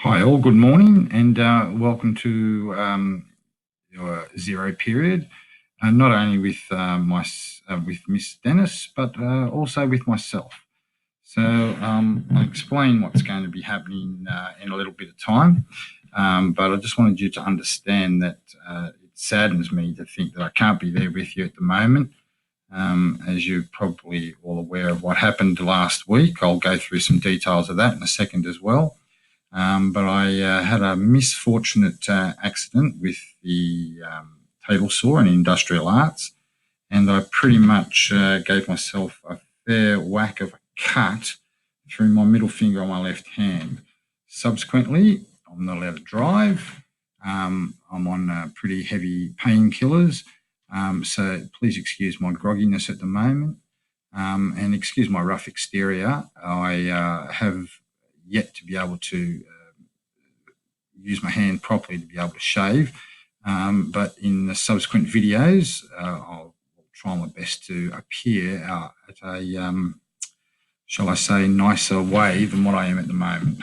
Hi all, good morning and welcome to your zero period, not only with with Miss Dennis, but also with myself. So I'll explain what's going to be happening in a little bit of time, but I just wanted you to understand that it saddens me to think that I can't be there with you at the moment. As you're probably all aware of what happened last week, I'll go through some details of that in a second as well. But I had a misfortunate accident with the table saw in industrial arts, and I pretty much gave myself a fair whack of a cut through my middle finger on my left hand. Subsequently, I'm not allowed to drive. I'm on pretty heavy painkillers, so please excuse my grogginess at the moment, and excuse my rough exterior. I have yet to be able to use my hand properly to be able to shave. But in the subsequent videos, I'll try my best to appear at a, shall I say, nicer way than what I am at the moment.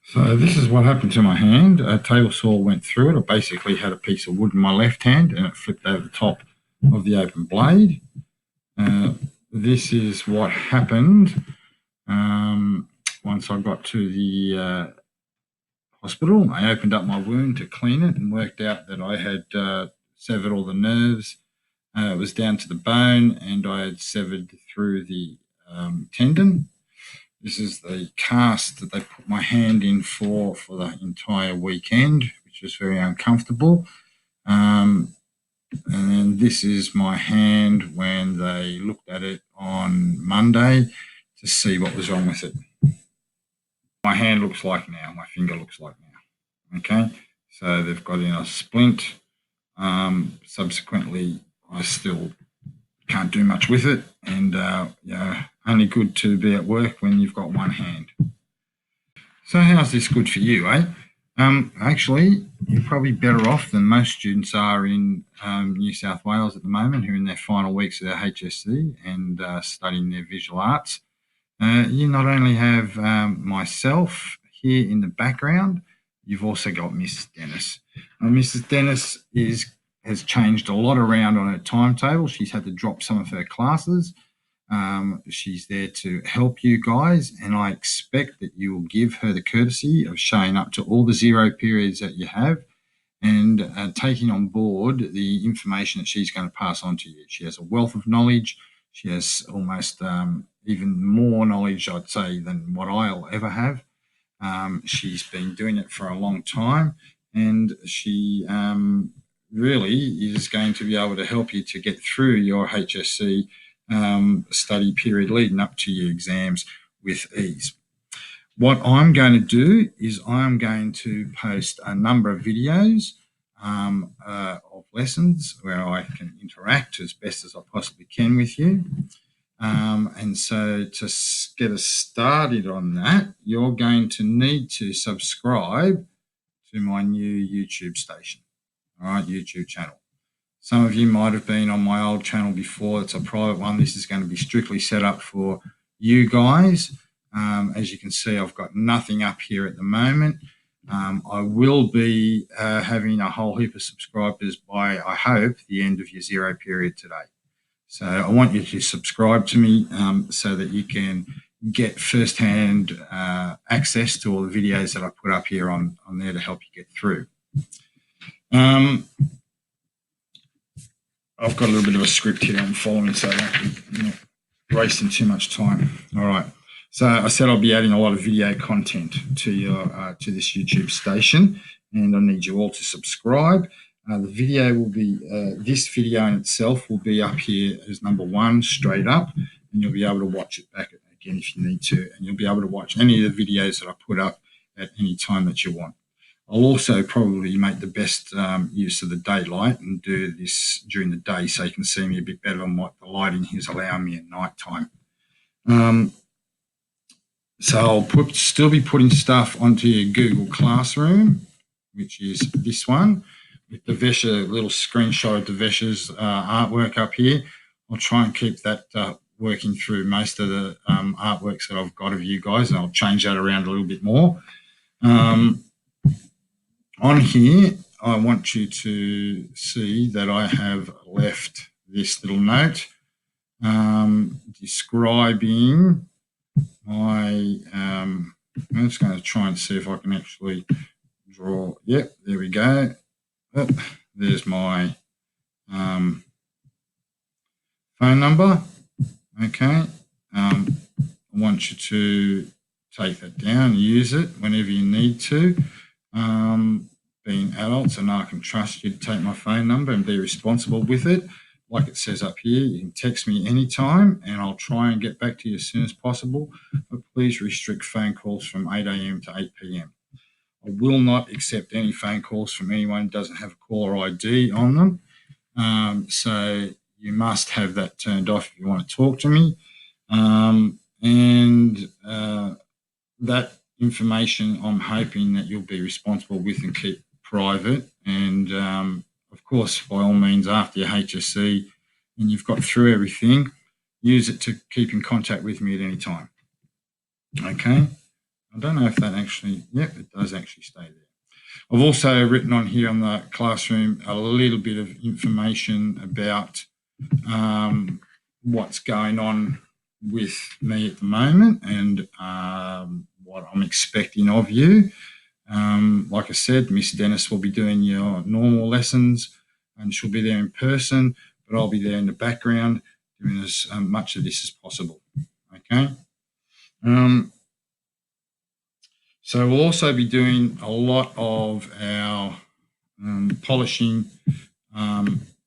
So this is what happened to my hand. A table saw went through it. I basically had a piece of wood in my left hand and it flipped over the top of the open blade. This is what happened once I got to the hospital. I opened up my wound to clean it and worked out that I had severed all the nerves. It was down to the bone and I had severed through the tendon. This is the cast that they put my hand in for the entire weekend, which was very uncomfortable. And then this is my hand when they looked at it on Monday to see what was wrong with it. My hand looks like now, my finger looks like now. Okay, so they've got in a splint. Subsequently, I still can't do much with it, and only good to be at work when you've got one hand. So how's this good for you, eh? Actually, you're probably better off than most students are in New South Wales at the moment, who are in their final weeks of their HSC and studying their visual arts. You not only have myself here in the background, you've also got Mrs. Dennis. Mrs. Dennis has changed a lot around on her timetable. She's had to drop some of her classes. She's there to help you guys, and I expect that you will give her the courtesy of showing up to all the zero periods that you have and taking on board the information that she's going to pass on to you. She has a wealth of knowledge. She has almost even more knowledge, I'd say, than what I'll ever have. She's been doing it for a long time, and she really is going to be able to help you to get through your HSC study period leading up to your exams with ease. What I'm going to do is I'm going to post a number of videos of lessons where I can interact as best as I possibly can with you. And so to get us started on that, you're going to need to subscribe to my new YouTube station, all right, YouTube channel. Some of you might have been on my old channel before. It's a private one. This is going to be strictly set up for you guys. As you can see, I've got nothing up here at the moment. I will be having a whole heap of subscribers by, I hope, the end of your zero period today. So I want you to subscribe to me so that you can get first-hand access to all the videos that I put up here on there to help you get through. I've got a little bit of a script here I'm following, so I'm not wasting too much time. All right. So I said I'll be adding a lot of video content to your to this YouTube station, and I need you all to subscribe. The video will be, this video in itself will be up here as number one, straight up, and you'll be able to watch it back again if you need to, and you'll be able to watch any of the videos that I put up at any time that you want. I'll also probably make the best use of the daylight and do this during the day so you can see me a bit better than what the lighting is allowing me at night time. So I'll still be putting stuff onto your Google Classroom, which is this one, with the Vesha, little screenshot of the Vesha's artwork up here. I'll try and keep that working through most of the artworks that I've got of you guys, and I'll change that around a little bit more. On here, I want you to see that I have left this little note describing my, I'm just going to try and see if I can actually draw. Yep, there we go. Oh, there's my phone number. Okay. I want you to take that down, use it whenever you need to. Being adults, and I can trust you to take my phone number and be responsible with it. Like it says up here, you can text me anytime and I'll try and get back to you as soon as possible, but please restrict phone calls from 8 a.m. to 8 p.m. I will not accept any phone calls from anyone who doesn't have a caller ID on them. So you must have that turned off if you want to talk to me. That information I'm hoping that you'll be responsible with and keep private. And of course, by all means, after your HSC and you've got through everything, use it to keep in contact with me at any time. Okay. I don't know if that actually, yep, it does actually stay there. I've also written on here on the classroom a little bit of information about what's going on with me at the moment and what I'm expecting of you. Like I said, Miss Dennis will be doing your normal lessons and she'll be there in person, but I'll be there in the background doing as much of this as possible. Okay. So we'll also be doing a lot of our polishing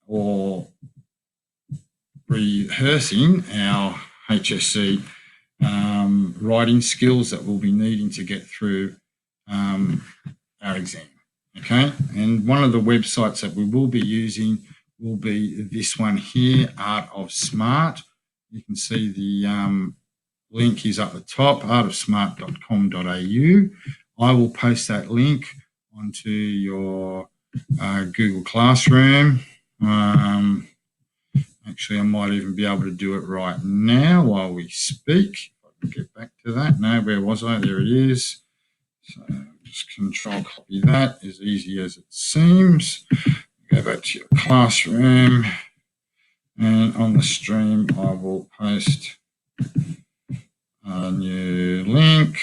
or rehearsing our HSC writing skills that we'll be needing to get through our exam. Okay, and one of the websites that we will be using will be this one here, Art of Smart. You can see the link is up the top, artofsmart.com.au. I will post that link onto your Google Classroom. Actually, I might even be able to do it right now while we speak. If I can get back to that. No, where was I? There it is. So just control copy that, as easy as it seems. Go back to your classroom, and on the stream, I will post a new link.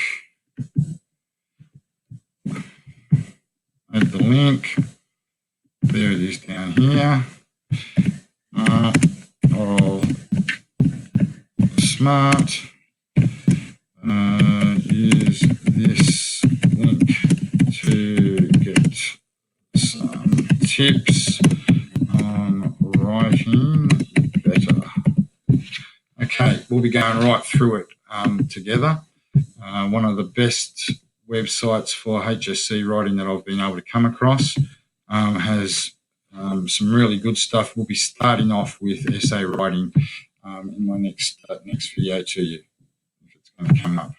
Add the link. There it is down here. Of Smart. Use this link to get some tips on writing better. Okay, we'll be going right through it together. One of the best websites for HSC writing that I've been able to come across has some really good stuff. We'll be starting off with essay writing in my next video to you, if it's going to come up.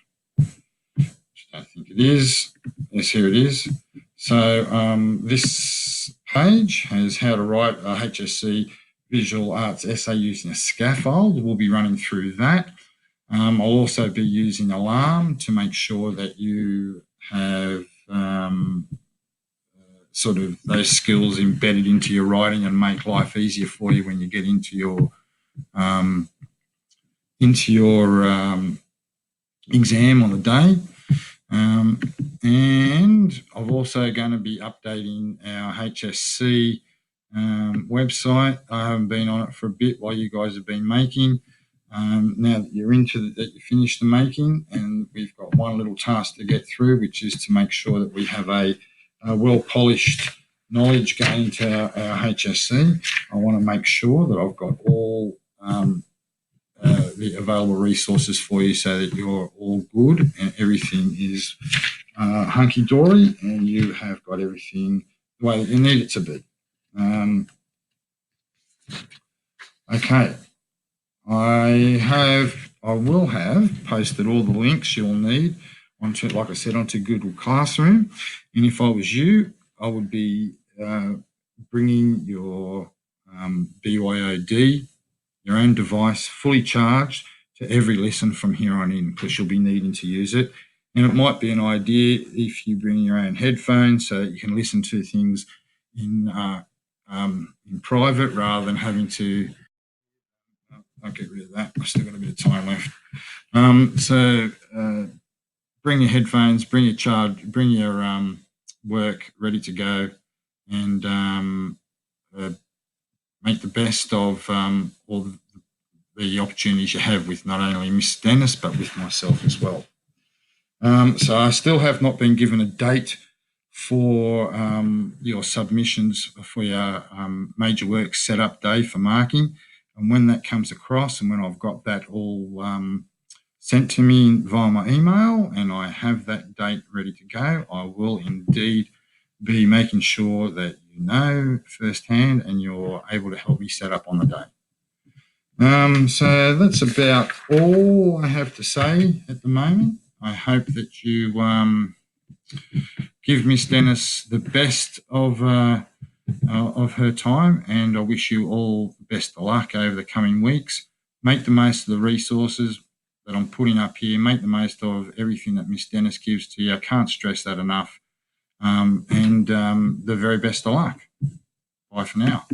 I don't think it is. Yes, here it is. So this page has how to write a HSC visual arts essay using a scaffold. We'll be running through that. I'll also be using Alarm to make sure that you have sort of those skills embedded into your writing and make life easier for you when you get into your exam on the day. And I'm also going to be updating our HSC website. I haven't been on it for a bit while you guys have been making. Now that you're that you finished the making, and we've got one little task to get through, which is to make sure that we have a well-polished knowledge going to our HSC. I want to make sure that I've got all the available resources for you so that you're all good and everything is hunky-dory and you have got everything the way that you need it to be. Okay. I will have posted all the links you'll need onto, like I said, onto Google Classroom. And if I was you, I would be bringing your BYOD, your own device fully charged to every lesson from here on in, because you'll be needing to use it. And it might be an idea if you bring your own headphones so that you can listen to things in private rather than having to. I'll get rid of that. I've still got a bit of time left. Bring your headphones, bring your charge, bring your work ready to go, and make the best of all the opportunities you have with not only Miss Dennis but with myself as well. So I still have not been given a date for your submissions for your major work setup day for marking. And when that comes across and when I've got that all sent to me via my email and I have that date ready to go, I will indeed be making sure that you know firsthand and you're able to help me set up on the day. So that's about all I have to say at the moment. I hope that you give Miss Dennis the best of her time, and I wish you all the best of luck over the coming weeks. Make the most of the resources that I'm putting up here. Make the most of everything that Miss Dennis gives to you. I can't stress that enough. And the very best of luck. Bye for now.